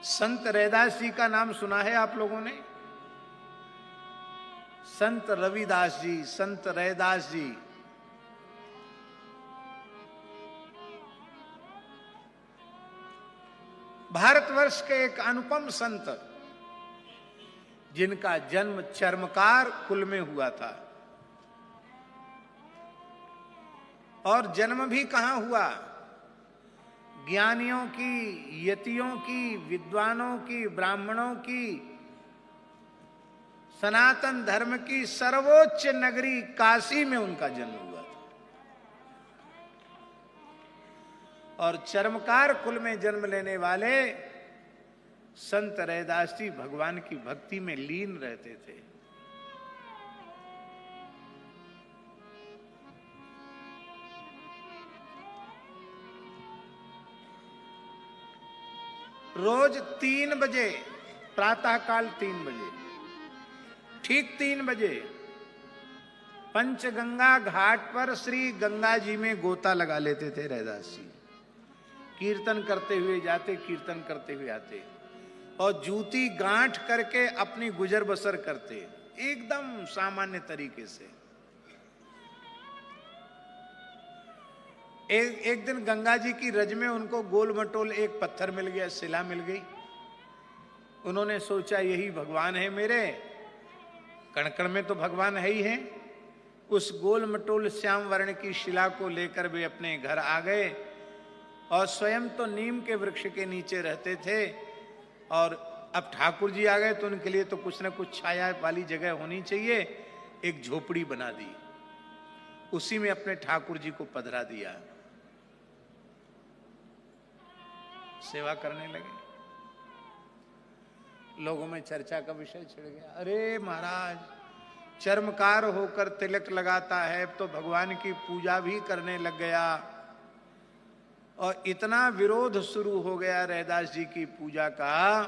संत रैदास जी का नाम सुना है आप लोगों ने? संत रविदास जी, संत रैदास जी, भारतवर्ष के एक अनुपम संत, जिनका जन्म चर्मकार कुल में हुआ था। और जन्म भी कहां हुआ? ज्ञानियों की, यतियों की, विद्वानों की, ब्राह्मणों की, सनातन धर्म की सर्वोच्च नगरी काशी में उनका जन्म हुआ था। और चर्मकार कुल में जन्म लेने वाले संत रैदास जी भगवान की भक्ति में लीन रहते थे। रोज 3 बजे, प्रातःकाल 3 बजे, ठीक 3 बजे पंचगंगा घाट पर श्री गंगा जी में गोता लगा लेते थे रैदास जी। कीर्तन करते हुए जाते, कीर्तन करते हुए आते, और जूती गांठ करके अपनी गुजर बसर करते, एकदम सामान्य तरीके से। एक दिन गंगा जी की रज में उनको गोल मटोल एक पत्थर मिल गया, शिला मिल गई। उन्होंने सोचा यही भगवान है मेरे, कण कण में तो भगवान है ही है। उस गोल मटोल श्याम वर्ण की शिला को लेकर वे अपने घर आ गए, और स्वयं तो नीम के वृक्ष के नीचे रहते थे, और अब ठाकुर जी आ गए तो उनके लिए तो कुछ न कुछ छाया वाली जगह होनी चाहिए। एक झोपड़ी बना दी, उसी में अपने ठाकुर जी को पधरा दिया, सेवा करने लगे। लोगों में चर्चा का विषय छिड़ गया, अरे महाराज चर्मकार होकर तिलक लगाता है तो भगवान की पूजा भी करने लग गया। और इतना विरोध शुरू हो गया रैदास जी की पूजा का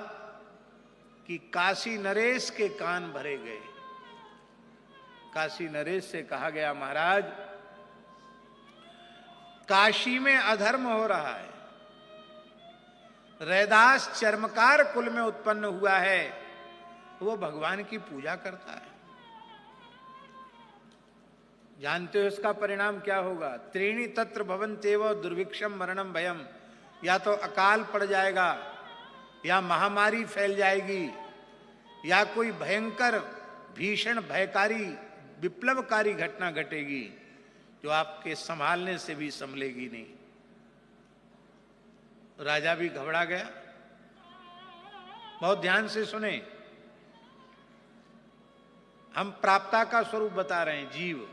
कि काशी नरेश के कान भरे गए। काशी नरेश से कहा गया, महाराज काशी में अधर्म हो रहा है, रैदास चर्मकार कुल में उत्पन्न हुआ है, वो भगवान की पूजा करता है। जानते हो इसका परिणाम क्या होगा? त्रीणि तत्र भवन्त्येव दुर्भिक्षम मरणम भयम, या तो अकाल पड़ जाएगा, या महामारी फैल जाएगी, या कोई भयंकर भीषण भयकारी विप्लवकारी घटना घटेगी जो आपके संभालने से भी संभलेगी नहीं। राजा भी घबरा गया। बहुत ध्यान से सुने, हम प्राप्ता का स्वरूप बता रहे हैं। जीव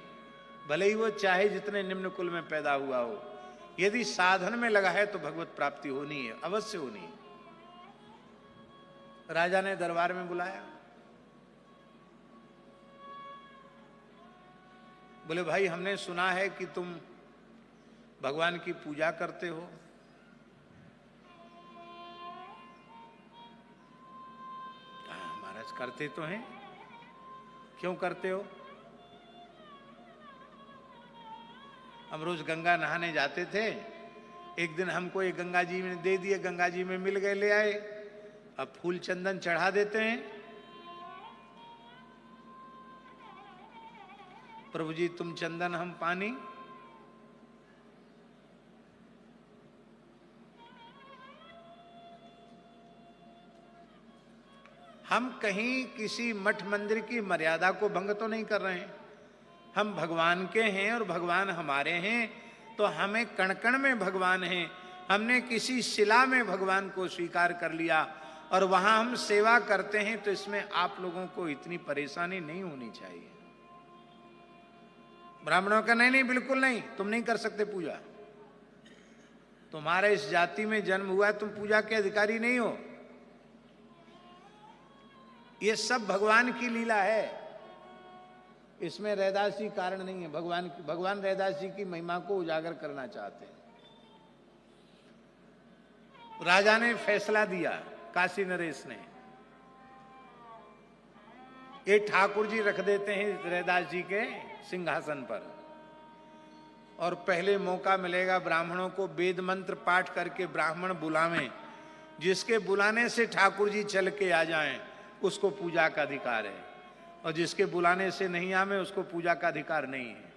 भले ही वो चाहे जितने निम्न कुल में पैदा हुआ हो, यदि साधन में लगा है तो भगवत प्राप्ति होनी है, अवश्य होनी है। राजा ने दरबार में बुलाया, बोले भाई हमने सुना है कि तुम भगवान की पूजा करते हो। महाराज करते तो हैं, क्यों करते हो? हम रोज गंगा नहाने जाते थे, एक दिन हमको ये गंगा जी में दे दिए, गंगा जी में मिल गए, ले आए, अब फूल चंदन चढ़ा देते हैं। प्रभु जी तुम चंदन हम पानी। हम कहीं किसी मठ मंदिर की मर्यादा को भंग तो नहीं कर रहे हैं। हम भगवान के हैं और भगवान हमारे हैं, तो हमें कण कण में भगवान हैं। हमने किसी शिला में भगवान को स्वीकार कर लिया और वहां हम सेवा करते हैं, तो इसमें आप लोगों को इतनी परेशानी नहीं होनी चाहिए। ब्राह्मणों का नहीं नहीं बिल्कुल नहीं, तुम नहीं कर सकते पूजा, तुम्हारे इस जाति में जन्म हुआ है, तुम पूजा के अधिकारी नहीं हो। ये सब भगवान की लीला है, इसमें रैदास जी कारण नहीं है। भगवान रैदास जी की महिमा को उजागर करना चाहते हैं। राजा ने फैसला दिया, काशी नरेश ने, ये ठाकुर जी रख देते हैं रैदास जी के सिंहासन पर, और पहले मौका मिलेगा ब्राह्मणों को वेद मंत्र पाठ करके ब्राह्मण बुलावें जिसके बुलाने से ठाकुर जी चल के आ जाएं उसको पूजा का अधिकार है, और जिसके बुलाने से नहीं आवे उसको पूजा का अधिकार नहीं है।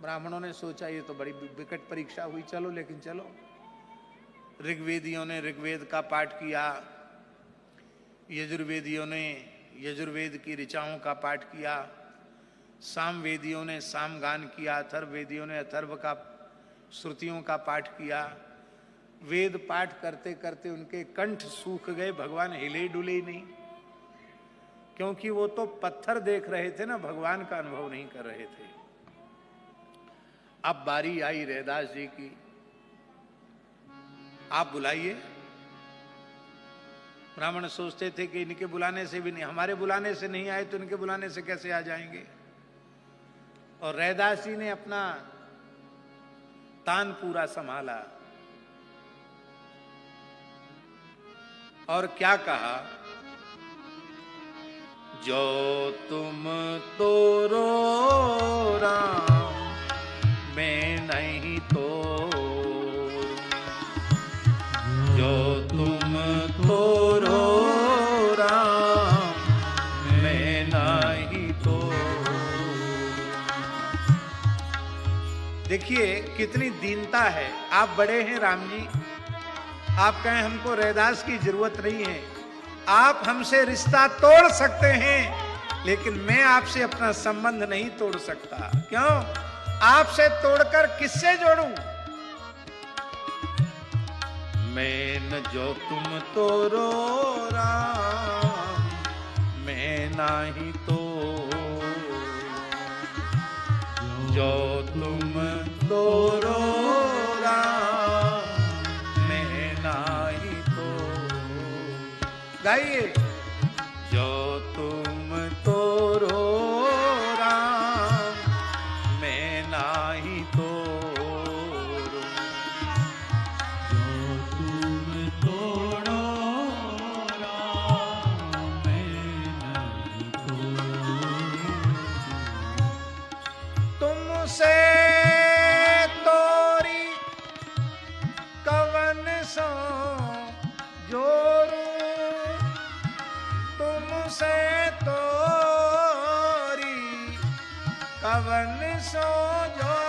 ब्राह्मणों ने सोचा ये तो बड़ी विकट परीक्षा हुई, चलो लेकिन चलो। ऋग्वेदियों ने ऋग्वेद का पाठ किया, यजुर्वेदियों ने यजुर्वेद की ऋचाओं का पाठ किया, सामवेदियों ने सामगान किया, अथर्ववेदियों ने अथर्व का श्रुतियों का पाठ किया। वेद पाठ करते करते उनके कंठ सूख गए, भगवान हिले डुले ही नहीं, क्योंकि वो तो पत्थर देख रहे थे ना, भगवान का अनुभव नहीं कर रहे थे। अब बारी आई रैदास जी की, आप बुलाइए। ब्राह्मण सोचते थे कि इनके बुलाने से भी नहीं, हमारे बुलाने से नहीं आए तो इनके बुलाने से कैसे आ जाएंगे। और रैदास जी ने अपना तान पूरा संभाला और क्या कहा, जो तुम तो रो राम मैं नहीं तो, जो तुम तो रो राम मैं नहीं तो। देखिए कितनी दीनता है। आप बड़े हैं राम जी, आप कहें हमको रैदास की जरूरत नहीं है, आप हमसे रिश्ता तोड़ सकते हैं, लेकिन मैं आपसे अपना संबंध नहीं तोड़ सकता। क्यों? आपसे तोड़कर किससे जोड़ूं? मैं न जो तुम तो रो राम मैं नहीं तो, जो तुम तो रो राम मैं नहीं तो। गाइए, जो तुम तो रो राम मैं नहीं तो, जो तुम तोड़ो राम मैं नहीं तो। तुमसे तोरी कवन सो जोरू, तुमसे तोरी कवन सो जोरू,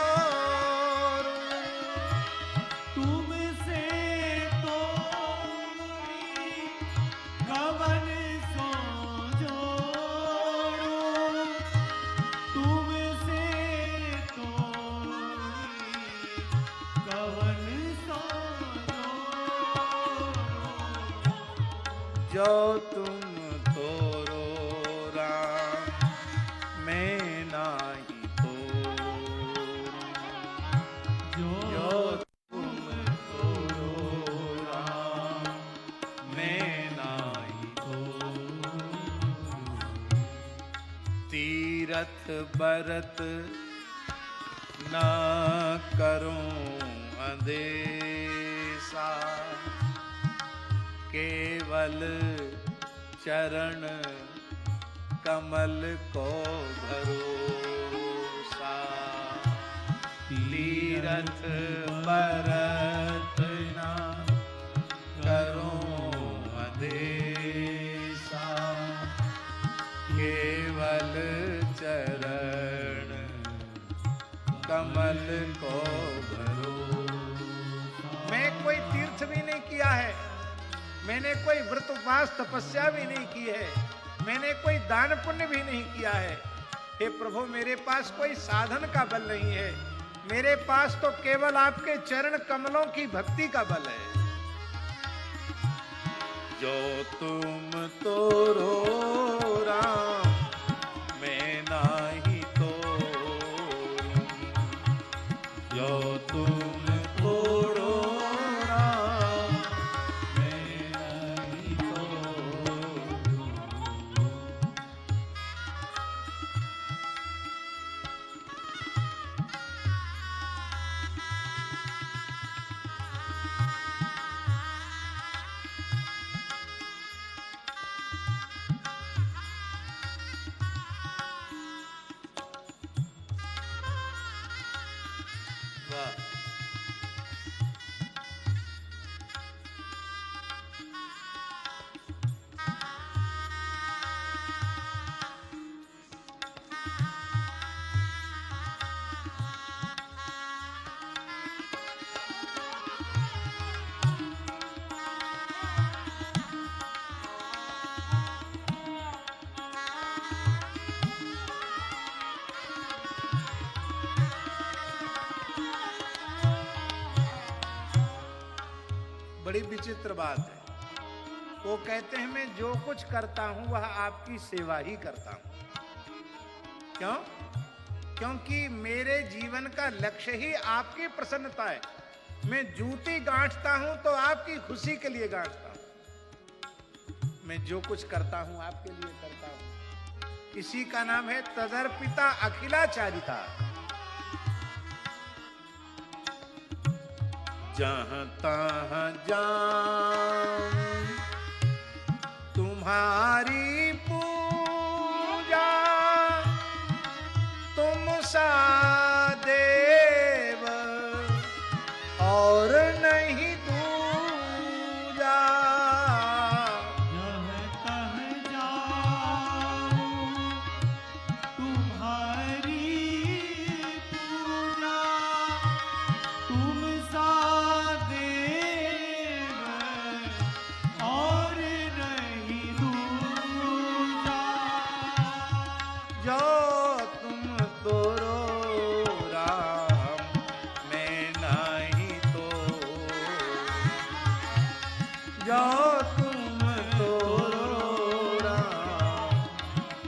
तुमसे तोरी कवन सो जोड़ू, तुमसे तोरी कवन सो जोड़ू, जो तुम तोरो राम मैं नहीं तो, जो तुम तोरो राम मैं नहीं तो। तीरथ बरत न करूं अंदेशा, केवल चरण कमल को भरोसा। तीरथ बरत न करूं अंदेशा, केवल चरण कमल को भरोसा। मैं कोई तीर्थ भी नहीं किया है, मैंने कोई व्रत उपवास तपस्या भी नहीं की है, मैंने कोई दान पुण्य भी नहीं किया है। हे प्रभु, मेरे पास कोई साधन का बल नहीं है, मेरे पास तो केवल आपके चरण कमलों की भक्ति का बल है। जो तुम तो रो राम मैं नहीं तो, जो तुम तोड़ो राम मैं नहीं तो। वाह। बड़ी विचित्र बात है। वो कहते हैं मैं जो कुछ करता हूं वह आपकी सेवा ही करता हूं। क्यों? क्योंकि मेरे जीवन का लक्ष्य ही आपकी प्रसन्नता है। मैं जूती गांठता हूं तो आपकी खुशी के लिए गांठता हूं। मैं जो कुछ करता हूं आपके लिए करता हूं। इसी का नाम है तदर्पिता अखिलाचारिता। जहां तहां जाऊं तुम्हारी पूजा, तुम सा देव और नहीं दूजा। जहाँ तहाँ जाऊं तुम्हारी पूजा, तुम सा देव और नहीं दूजा। जो तुम तोरो राम मैं नहीं तो, जो तुम तोरो राम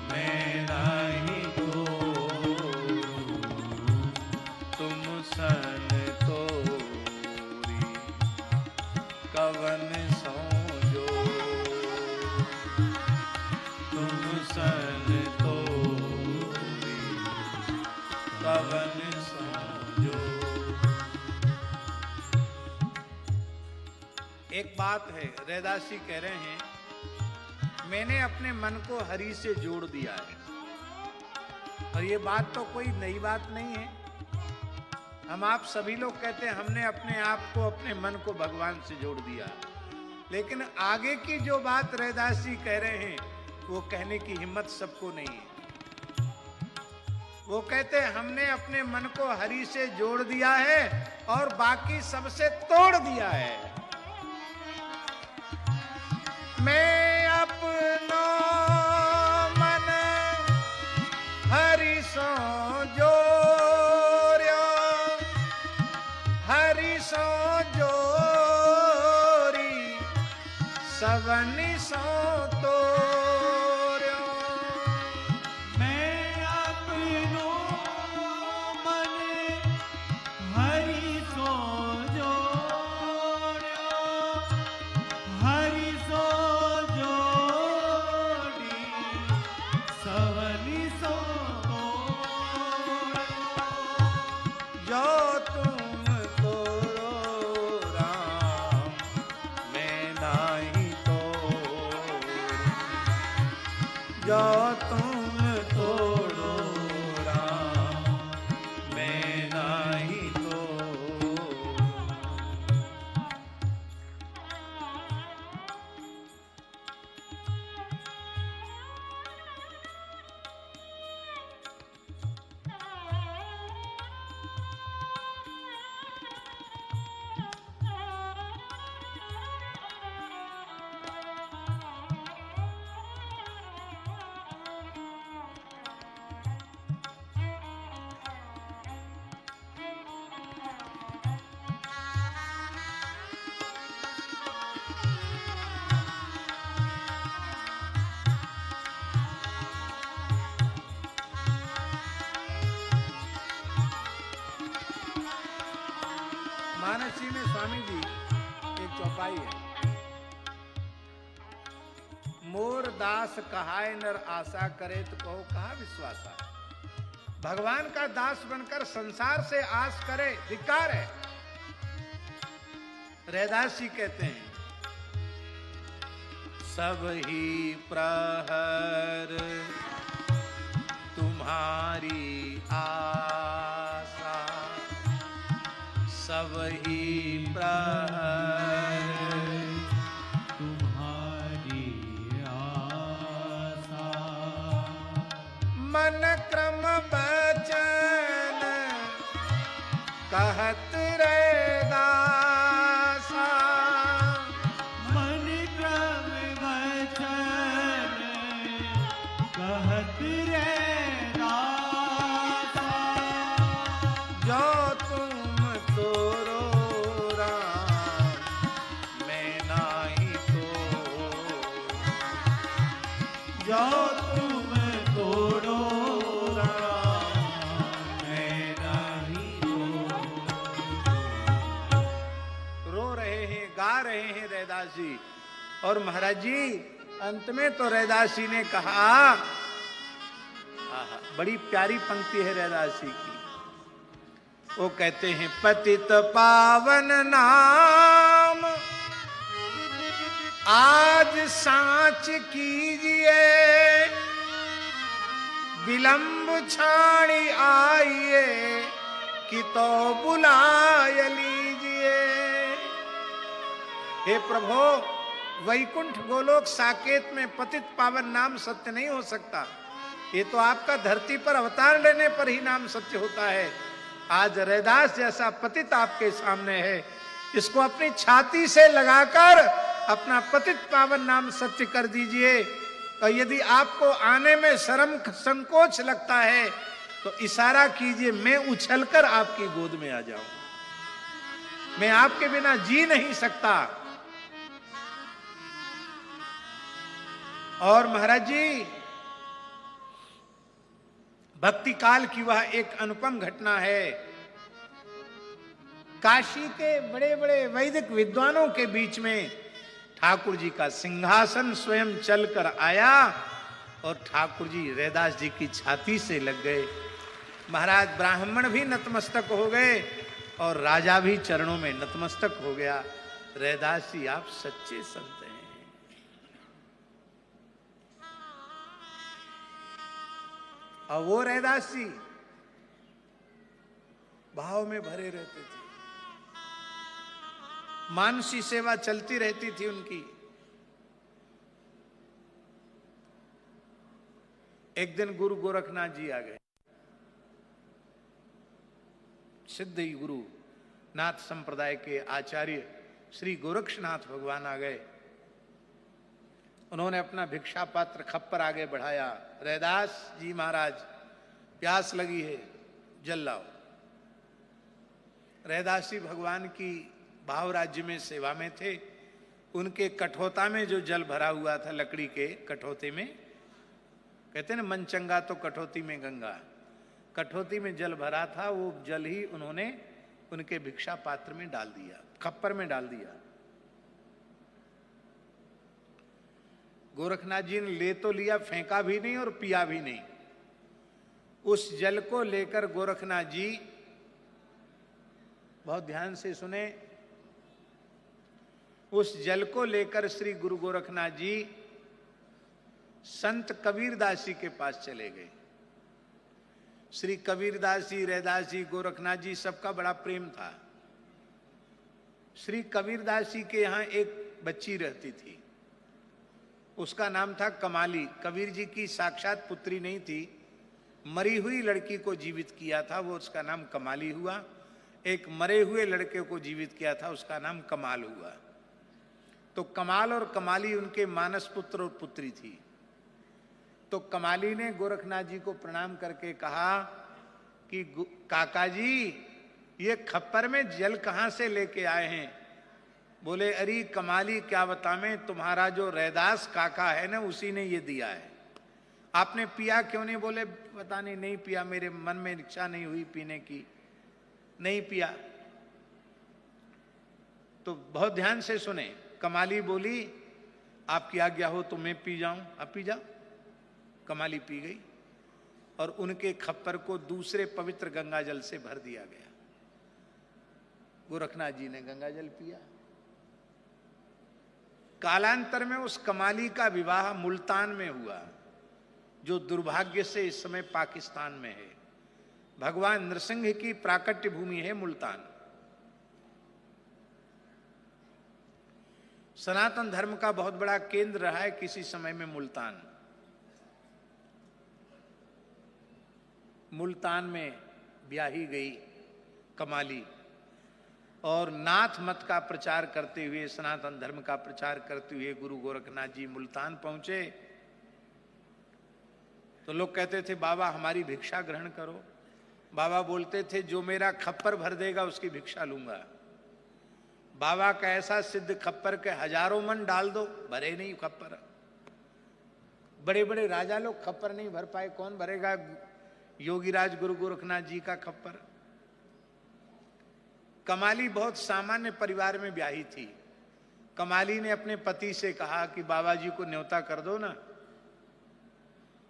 मैं नहीं तो, तुम सन तोरी कवन सो जो, तुम सन तोरी कवन समझो। एक बात है, रैदास जी कह रहे हैं मैंने अपने मन को हरि से जोड़ दिया है। और ये बात तो कोई नई बात नहीं है। हम आप सभी लोग कहते हैं हमने अपने आप को, अपने मन को भगवान से जोड़ दिया। लेकिन आगे की जो बात रैदास जी कह रहे हैं वो कहने की हिम्मत सबको नहीं है। वो कहते हैं हमने अपने मन को हरि से जोड़ दिया है और बाकी सबसे तोड़ दिया है। मैं अपनो मन हरि सो जोड़्यो, हरि सो जोड़ी सवनि सो तोड़्यो। मैं अपनो मन हरि सो जोड़्यो, हरि सो जोड़ी सवनि सो तोड़्यो। जो तुम तोरो राम मैं नहीं तो, जो तुम तोड़ो राम मैं नहीं तो। मानस जी में स्वामी जी एक चौपाई है। मोर दास कहाय नर आशा करे तो कहो कहा विश्वासा। भगवान का दास बनकर संसार से आस करे धिक्कार है। रैदास जी कहते हैं सब ही प्रहर तुम्हारी आशा, सब ही प्रहर। तुम्हारी आशा मन क्रम बचन कहत रैदासा। मन क्रम वचन कहत रैदासा। जो तुम तोरो राम मैं नाही तो। जो तुम तोड़ो राम मैं नहीं रो रहे हैं, गा रहे हैं रैदास जी। और महाराज जी अंत में तो रैदास जी ने कहा, आहा, बड़ी प्यारी पंक्ति है रैदास जी की। वो कहते हैं पतित पावन नाम आज सांच कीजिए। विलंब छाणी आइए कि तो बुलाय लीजिए। हे प्रभु, वैकुंठ गोलोक साकेत में पतित पावन नाम सत्य नहीं हो सकता। ये तो आपका धरती पर अवतार लेने पर ही नाम सत्य होता है। आज रैदास जैसा पतित आपके सामने है, इसको अपनी छाती से लगाकर अपना पतित पावन नाम सत्य कर दीजिए। और यदि आपको आने में शर्म संकोच लगता है तो इशारा कीजिए, मैं उछलकर आपकी गोद में आ जाऊं। मैं आपके बिना जी नहीं सकता। और महाराज जी भक्ति काल की वह एक अनुपम घटना है। काशी के बड़े बड़े वैदिक विद्वानों के बीच में ठाकुर जी का सिंहासन स्वयं चलकर आया और ठाकुर जी रैदास जी की छाती से लग गए। महाराज ब्राह्मण भी नतमस्तक हो गए और राजा भी चरणों में नतमस्तक हो गया। रैदास जी आप सच्चे संत हैं। और वो रैदास जी भाव में भरे रहते थे। मानसी सेवा चलती रहती थी उनकी। एक दिन गुरु गोरखनाथ जी आ गए। सिद्ध ही गुरु नाथ संप्रदाय के आचार्य श्री गोरक्षनाथ भगवान आ गए। उन्होंने अपना भिक्षा पात्र खप्पर आगे बढ़ाया। रैदास जी महाराज प्यास लगी है, जल लाओ। रैदास जी भगवान की भाव राज्य में सेवा में थे। उनके कठोता में जो जल भरा हुआ था, लकड़ी के कठोते में, कहते हैं ना मन चंगा तो कठौती में गंगा। कठौती में जल भरा था, वो जल ही उन्होंने उनके भिक्षा पात्र में डाल दिया, खप्पर में डाल दिया। गोरखनाथ जी ने ले तो लिया, फेंका भी नहीं और पिया भी नहीं। उस जल को लेकर गोरखनाथ जी, बहुत ध्यान से सुने, उस जल को लेकर श्री गुरु गोरखनाथ जी संत कबीरदास जी के पास चले गए। श्री कबीरदास जी, रैदास जी, गोरखनाथ जी सबका बड़ा प्रेम था। श्री कबीरदास जी के यहाँ एक बच्ची रहती थी, उसका नाम था कमाली। कबीर जी की साक्षात पुत्री नहीं थी, मरी हुई लड़की को जीवित किया था, वो उसका नाम कमाली हुआ। एक मरे हुए लड़के को जीवित किया था, उसका नाम कमाल हुआ। तो कमाल और कमाली उनके मानस पुत्र और पुत्री थी। तो कमाली ने गोरखनाथ जी को प्रणाम करके कहा कि काका जी, ये खप्पर में जल कहाँ से लेके आए हैं? बोले अरे कमाली, क्या बताएं, तुम्हारा जो रैदास काका है ना, उसी ने ये दिया है। आपने पिया क्यों नहीं? बोले पता नहीं, नहीं पिया, मेरे मन में इच्छा नहीं हुई पीने की, नहीं पिया। तो बहुत ध्यान से सुने। कमाली बोली आपकी आज्ञा हो तो मैं पी जाऊं। अब पी जाओ। कमाली पी गई और उनके खप्पर को दूसरे पवित्र गंगा जल से भर दिया गया। गोरखनाथ जी ने गंगा जल पिया। कालांतर में उस कमाली का विवाह मुल्तान में हुआ, जो दुर्भाग्य से इस समय पाकिस्तान में है। भगवान नृसिंह की प्राकट्य भूमि है मुल्तान। सनातन धर्म का बहुत बड़ा केंद्र रहा है किसी समय में मुल्तान। मुल्तान में ब्याही गई कमाली और नाथ मत का प्रचार करते हुए, सनातन धर्म का प्रचार करते हुए गुरु गोरखनाथ जी मुल्तान पहुंचे। तो लोग कहते थे बाबा हमारी भिक्षा ग्रहण करो। बाबा बोलते थे जो मेरा खप्पर भर देगा उसकी भिक्षा लूंगा। बाबा का ऐसा सिद्ध खप्पर के हजारों मन डाल दो, भरे नहीं खप्पर। बड़े बड़े राजा लोग खप्पर नहीं भर पाए, कौन भरेगा योगीराज गुरु गोरखनाथ जी का खप्पर। कमाली बहुत सामान्य परिवार में ब्याही थी। कमाली ने अपने पति से कहा कि बाबा जी को न्योता कर दो ना।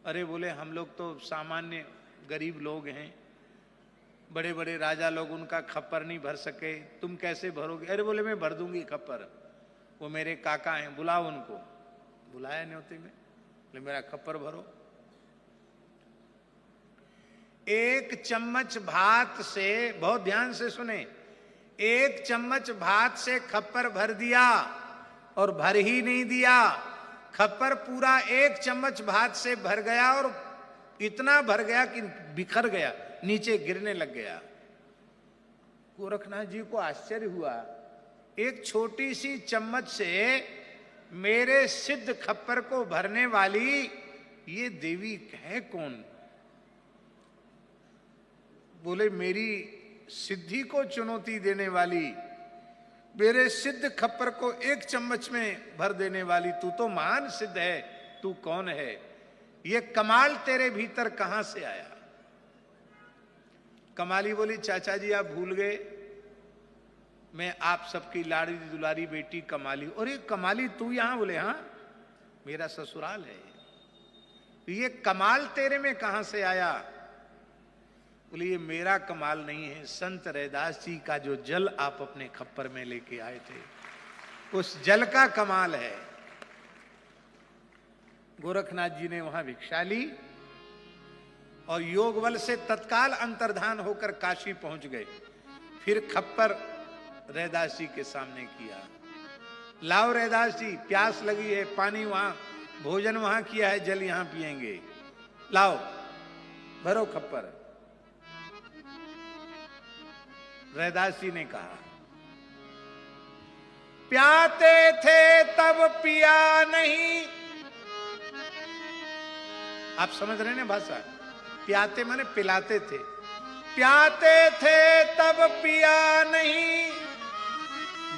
अरे बोले हम लोग तो सामान्य गरीब लोग हैं, बड़े बड़े राजा लोग उनका खप्पर नहीं भर सके, तुम कैसे भरोगे। अरे बोले मैं भर दूंगी खप्पर, वो मेरे काका हैं, बुलाओ उनको। बुलाया न्योते में, बोले मेरा खप्पर भरो। एक चम्मच भात से, बहुत ध्यान से सुने, एक चम्मच भात से खप्पर भर दिया और भर ही नहीं दिया, खप्पर पूरा एक चम्मच भात से भर गया और इतना भर गया कि बिखर गया, नीचे गिरने लग गया। गोरखनाथ जी को आश्चर्य हुआ, एक छोटी सी चम्मच से मेरे सिद्ध खप्पर को भरने वाली ये देवी है कौन। बोले मेरी सिद्धि को चुनौती देने वाली, मेरे सिद्ध खप्पर को एक चम्मच में भर देने वाली, तू तो महान सिद्ध है, तू कौन है, ये कमाल तेरे भीतर कहां से आया। कमाली बोली चाचा जी आप भूल गए, मैं आप सबकी लाड़ी दुलारी बेटी कमाली। और ये कमाली तू यहां। बोले हाँ मेरा ससुराल है। ये कमाल तेरे में कहां से आया। बोले ये मेरा कमाल नहीं है, संत रैदास जी का जो जल आप अपने खप्पर में लेके आए थे उस जल का कमाल है। गोरखनाथ जी ने वहां भिक्षा ली और योग बल से तत्काल अंतर्धान होकर काशी पहुंच गए। फिर खप्पर रैदास जी के सामने किया, लाओ रैदास जी प्यास लगी है, पानी वहां, भोजन वहां किया है, जल यहां पिएंगे, लाओ भरो खप्पर। रैदास जी ने कहा प्याते थे तब पिया नहीं। आप समझ रहे हैं ना भाषा, प्याते माने पिलाते थे, प्याते थे तब पिया नहीं,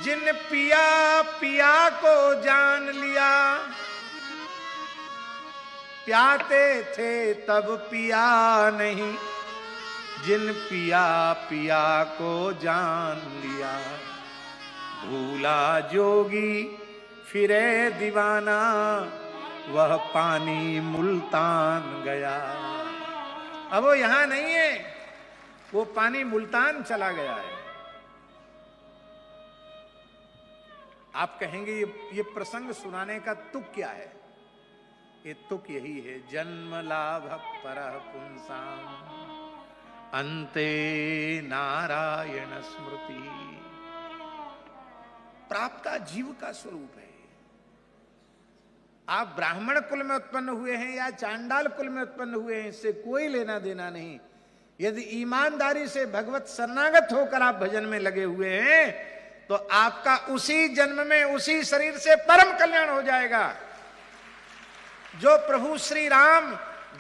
जिन पिया पिया को जान लिया। प्याते थे तब पिया नहीं, जिन पिया पिया को जान लिया। भूला जोगी फिरे दीवाना, वह पानी मुल्तान गया। अब वो यहां नहीं है, वो पानी मुल्तान चला गया है। आप कहेंगे ये प्रसंग सुनाने का तुक क्या है। ये तुक यही है, जन्म लाभ परः पुंसाम अंते नारायण स्मृति। प्राप्ता जीव का स्वरूप है। आप ब्राह्मण कुल में उत्पन्न हुए हैं या चांडाल कुल में उत्पन्न हुए हैं, इससे कोई लेना देना नहीं। यदि ईमानदारी से भगवत शरणागत होकर आप भजन में लगे हुए हैं तो आपका उसी जन्म में उसी शरीर से परम कल्याण हो जाएगा। जो प्रभु श्री राम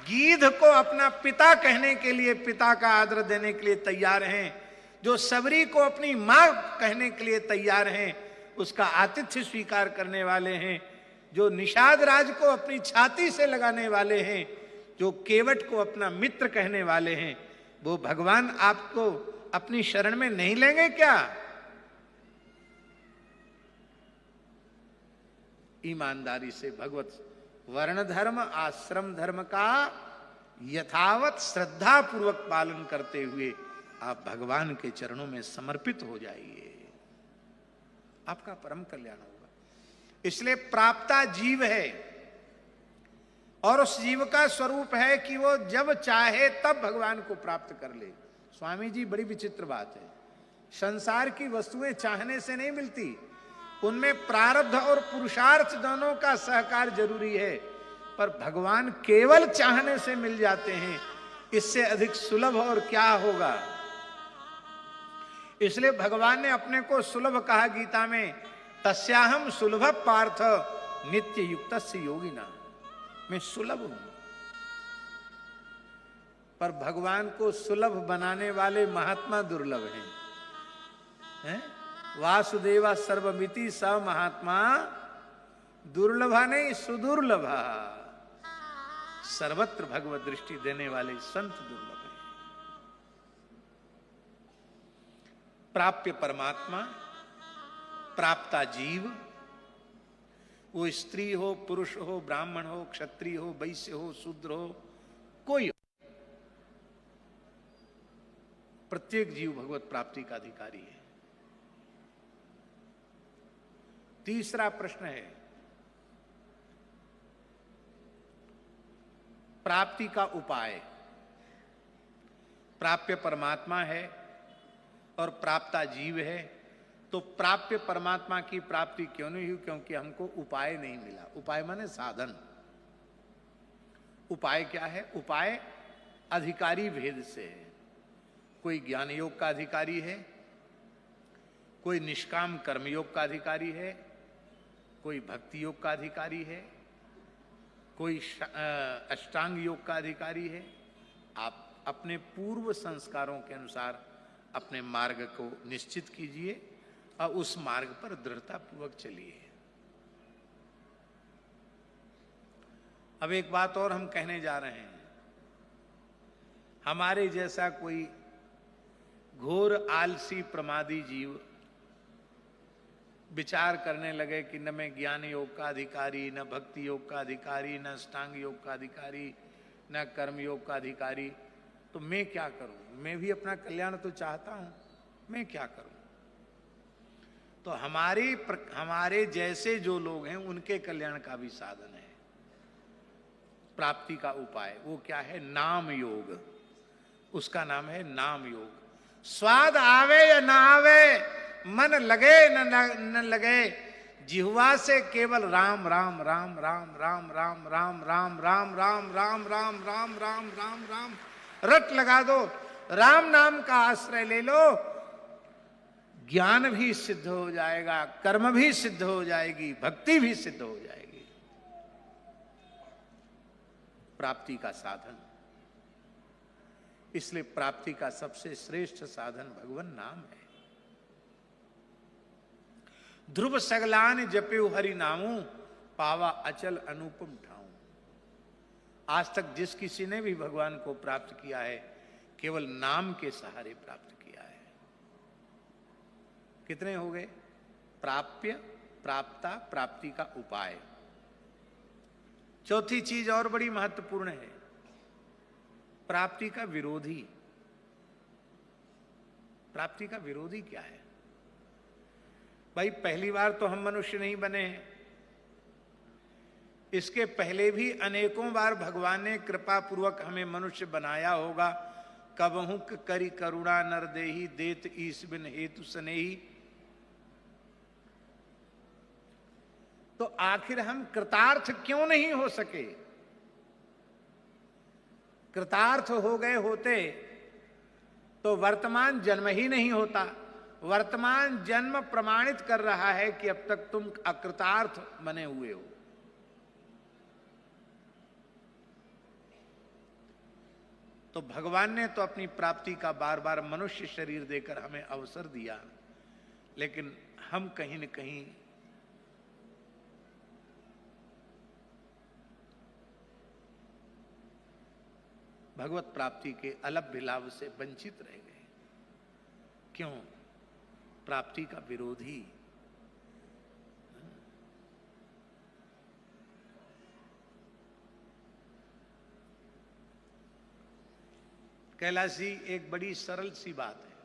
गीध को अपना पिता कहने के लिए, पिता का आदर देने के लिए तैयार हैं, जो सबरी को अपनी मां कहने के लिए तैयार हैं, उसका आतिथ्य स्वीकार करने वाले हैं, जो निषाद राज को अपनी छाती से लगाने वाले हैं, जो केवट को अपना मित्र कहने वाले हैं, वो भगवान आपको अपनी शरण में नहीं लेंगे क्या। ईमानदारी से भगवत वर्ण धर्म आश्रम धर्म का यथावत श्रद्धा पूर्वक पालन करते हुए आप भगवान के चरणों में समर्पित हो जाइए, आपका परम कल्याण होगा। इसलिए प्राप्ता जीव है और उस जीव का स्वरूप है कि वो जब चाहे तब भगवान को प्राप्त कर ले। स्वामी जी बड़ी विचित्र बात है, संसार की वस्तुएं चाहने से नहीं मिलती, उनमें प्रारब्ध और पुरुषार्थ दोनों का सहकार जरूरी है, पर भगवान केवल चाहने से मिल जाते हैं, इससे अधिक सुलभ और क्या होगा। इसलिए भगवान ने अपने को सुलभ कहा गीता में, तस्याहम सुलभ पार्थ नित्य युक्तस्य योगिना। मैं सुलभ हूं, पर भगवान को सुलभ बनाने वाले महात्मा दुर्लभ हैं। वासुदेवा सर्वमिति स महात्मा दुर्लभा नहीं सुदुर्लभा। सर्वत्र भगवत दृष्टि देने वाले संत दुर्लभ हैं। प्राप्य परमात्मा, प्राप्ता जीव, वो स्त्री हो, पुरुष हो, ब्राह्मण हो, क्षत्रिय हो, वैश्य हो, शूद्र हो, कोई हो, प्रत्येक जीव भगवत प्राप्ति का अधिकारी है। तीसरा प्रश्न है, प्राप्ति का उपाय। प्राप्य परमात्मा है और प्राप्ता जीव है, तो प्राप्य परमात्मा की प्राप्ति क्यों नहीं हुई? क्योंकि हमको उपाय नहीं मिला। उपाय माने साधन। उपाय क्या है? उपाय अधिकारी भेद से है। कोई ज्ञान योग का अधिकारी है, कोई निष्काम कर्मयोग का अधिकारी है, कोई भक्ति योग का अधिकारी है, कोई अष्टांग योग का अधिकारी है। आप अपने पूर्व संस्कारों के अनुसार अपने मार्ग को निश्चित कीजिए और उस मार्ग पर दृढ़ता पूर्वक चलिए। अब एक बात और हम कहने जा रहे हैं, हमारे जैसा कोई घोर आलसी प्रमादी जीव विचार करने लगे कि न मैं ज्ञान योग का अधिकारी, न भक्ति योग का अधिकारी, न अष्टांग योग का अधिकारी, न कर्म योग का अधिकारी, तो मैं क्या करूं? मैं भी अपना कल्याण तो चाहता हूं, मैं क्या करूं? तो हमारे जैसे जो लोग हैं उनके कल्याण का भी साधन है, प्राप्ति का उपाय। वो क्या है? नाम योग। उसका नाम है नाम योग। स्वाद आवे या ना आवे, मन लगे न लगे, जिह्वा से केवल राम राम राम राम राम राम राम राम राम राम राम राम राम राम राम राम रट लगा दो। राम नाम का आश्रय ले लो, ज्ञान भी सिद्ध हो जाएगा, कर्म भी सिद्ध हो जाएगी, भक्ति भी सिद्ध हो जाएगी। प्राप्ति का साधन। इसलिए प्राप्ति का सबसे श्रेष्ठ साधन भगवान नाम है। ध्रुव सगलान जप्यो हरि नामू, पावा अचल अनुपम ठाऊं। आज तक जिस किसी ने भी भगवान को प्राप्त किया है, केवल नाम के सहारे प्राप्त किया है। कितने हो गए? प्राप्य, प्राप्ता, प्राप्ति का उपाय। चौथी चीज और बड़ी महत्वपूर्ण है, प्राप्ति का विरोधी। प्राप्ति का विरोधी क्या है? भाई पहली बार तो हम मनुष्य नहीं बने हैं, इसके पहले भी अनेकों बार भगवान ने कृपा पूर्वक हमें मनुष्य बनाया होगा। कबहू करी करुणा नर देही, देत ईस बिन हेतु स्नेही। तो आखिर हम कृतार्थ क्यों नहीं हो सके? कृतार्थ हो गए होते तो वर्तमान जन्म ही नहीं होता। वर्तमान जन्म प्रमाणित कर रहा है कि अब तक तुम अकृतार्थ बने हुए हो। तो भगवान ने तो अपनी प्राप्ति का बार बार मनुष्य शरीर देकर हमें अवसर दिया, लेकिन हम कहीं न कहीं भगवत प्राप्ति के अलभ्य लाभ से वंचित रह गए। क्यों? प्राप्ति का विरोधी। कैलाशी, एक बड़ी सरल सी बात है।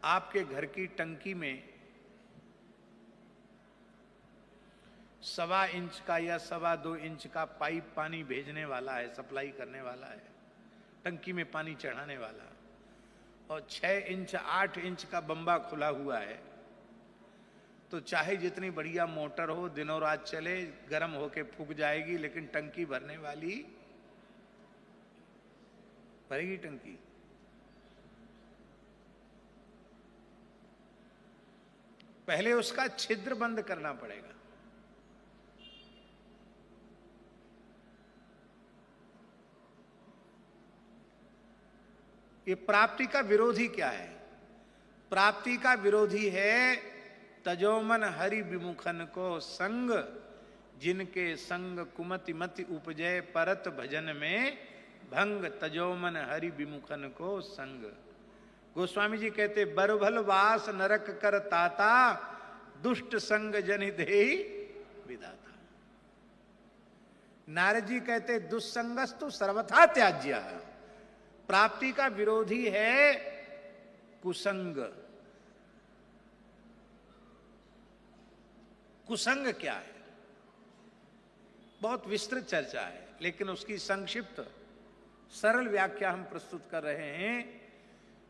आपके घर की टंकी में 1.25 इंच का या 2.25 इंच का पाइप पानी भेजने वाला है, सप्लाई करने वाला है, टंकी में पानी चढ़ाने वाला। और 6 इंच 8 इंच का बम्बा खुला हुआ है, तो चाहे जितनी बढ़िया मोटर हो, दिनों रात चले, गर्म होके फूक जाएगी, लेकिन टंकी भरने वाली भरेगी टंकी। पहले उसका छिद्र बंद करना पड़ेगा। ये प्राप्ति का विरोधी क्या है? प्राप्ति का विरोधी है तजोमन हरि विमुखन को संग, जिनके संग कुमति मति उपजय परत भजन में भंग, तजोमन हरि विमुखन को संग। गोस्वामी जी कहते बरभल वास नरक कर ताता, दुष्ट संग जनि देहि विधाता। नारद जी कहते दुस्संगस्तु सर्वथा त्याज्य। प्राप्ति का विरोधी है कुसंग। कुसंग क्या है? बहुत विस्तृत चर्चा है, लेकिन उसकी संक्षिप्त सरल व्याख्या हम प्रस्तुत कर रहे हैं।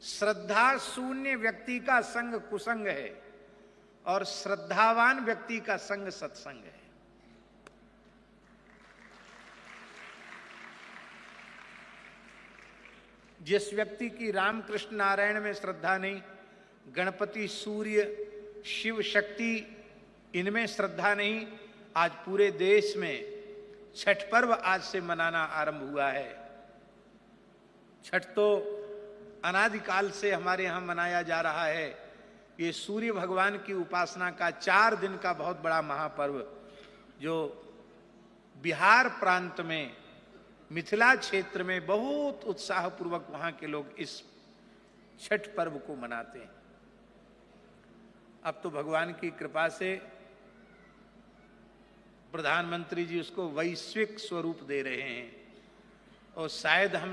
श्रद्धा शून्य व्यक्ति का संग कुसंग है और श्रद्धावान व्यक्ति का संग सत्संग है। जिस व्यक्ति की रामकृष्ण नारायण में श्रद्धा नहीं, गणपति सूर्य शिव शक्ति इनमें श्रद्धा नहीं, आज पूरे देश में छठ पर्व आज से मनाना आरंभ हुआ है। छठ तो अनादिकाल से हमारे यहां मनाया जा रहा है। ये सूर्य भगवान की उपासना का 4 दिन का बहुत बड़ा महापर्व, जो बिहार प्रांत में मिथिला क्षेत्र में बहुत उत्साहपूर्वक वहां के लोग इस छठ पर्व को मनाते हैं। अब तो भगवान की कृपा से प्रधानमंत्री जी उसको वैश्विक स्वरूप दे रहे हैं और शायद हम